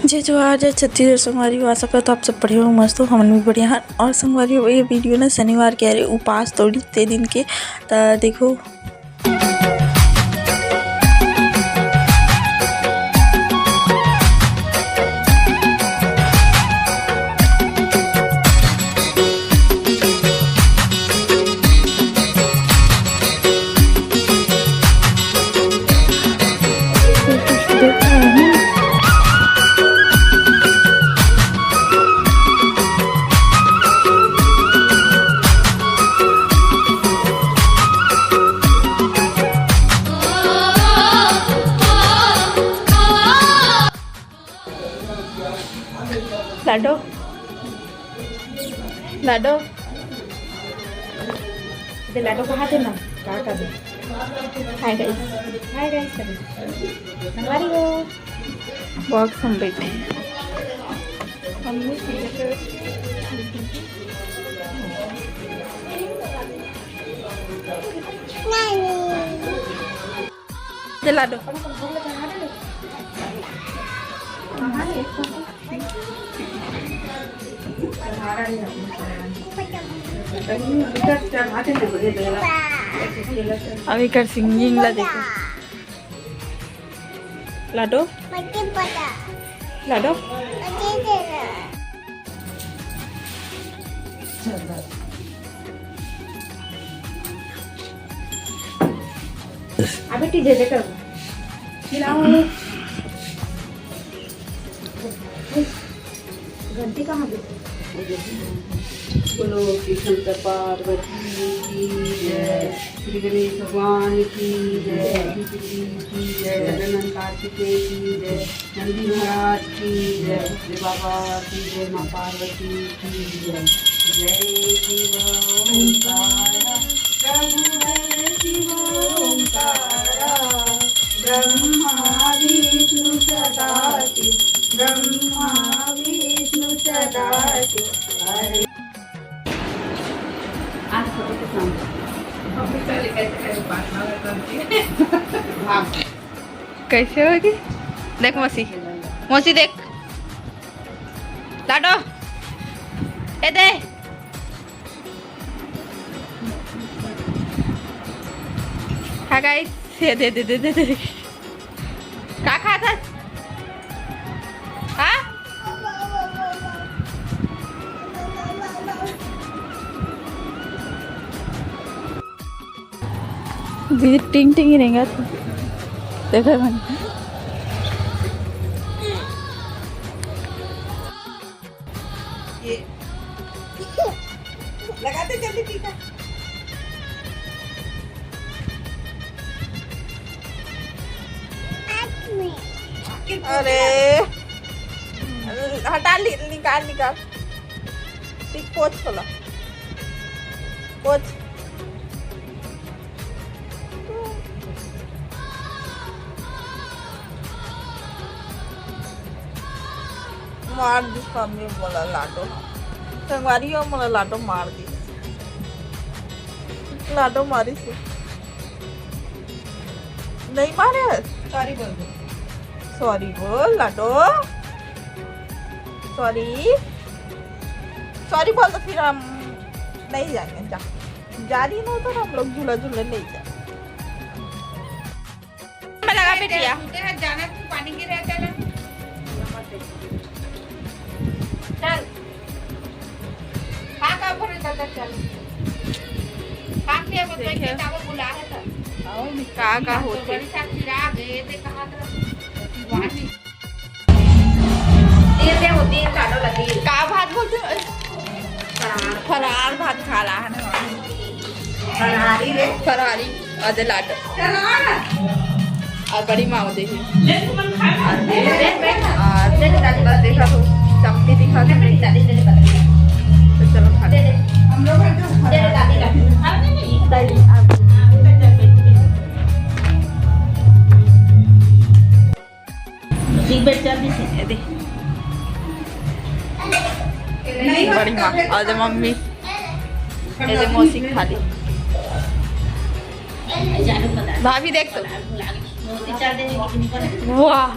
जे जो आज है छत्तीसगढ़ संगवारी हो आशा करता आप सब बढ़िया हो मस्त हो हमन भी बढ़िया हैं। और संगवारी हो ये वीडियो ना शनिवार के अरे उपास तोड़ी ते दिन के देखो लाडो लाडो दे लाडो कहाँ थे ना कहाँ दे हाय गाइस हमारी हो बॉक्स हम बैठे दे लाडो अभी कर सिंगिंग ला देखो लाडो लाडो अभी टीजे देखो खिलाओ घंटी कहाँ गई बोलो कृष्ण पार्वती की जय, श्री गणेश भगवान की जय, की जय, गजानन कार्तिकेय की जय, नंदी महाराज की जय, श्री बाबा की जय, माँ पार्वती की जय। जय शिव ओंकार प्रभु शिव ओंकार ब्रह्मा विष्णु सदाशिव ब्रह्मा विष्णु सदाशिव हरे। कैसे होगी देख मौसी मौसी देख लाडो ए दे हाँ गाइस दे दे दे दे दे दे क्या खा था हाँ टिंग टिंग ही रहेगा तो देखो मन लगाते जल्दी टीका अरे हटा निकाल निकाल ठीक पोछ खोला पोछ मार दी मम्मी बोला लाडो संगवारी हो मोला लाडो मार दी लाडो मारी से नहीं मारे सॉरी बोल दो सॉरी बोल लाडो सॉरी सॉरी बोल तो फिर हम नहीं जाएंगे जा रही ना तो हम लोग झूला झूले नहीं जाए लगा बेटिया जाना पानी गिर रहा चल का भरे दादा चल के अब तो क्या बुला है था और का होते बड़ी सा फिरा गए थे कहां तरफ वानी ये होती है काटो लगी का भात बोलते फरार भात खा रहा है ना फरारी रे फरारी अदे लाडो चला ना और बड़ी माँ देखी ले तुम खा और देखा तो चपटी दिखा दे मेरी दादी तेरे पता तो चलो खा दे हम लोग तेरे दादी का नहीं दादी ठीक बैठ जा भी दे बड़ी माँ और मम्मी ऐसे मौसी खा ली भाभी देख तो वाह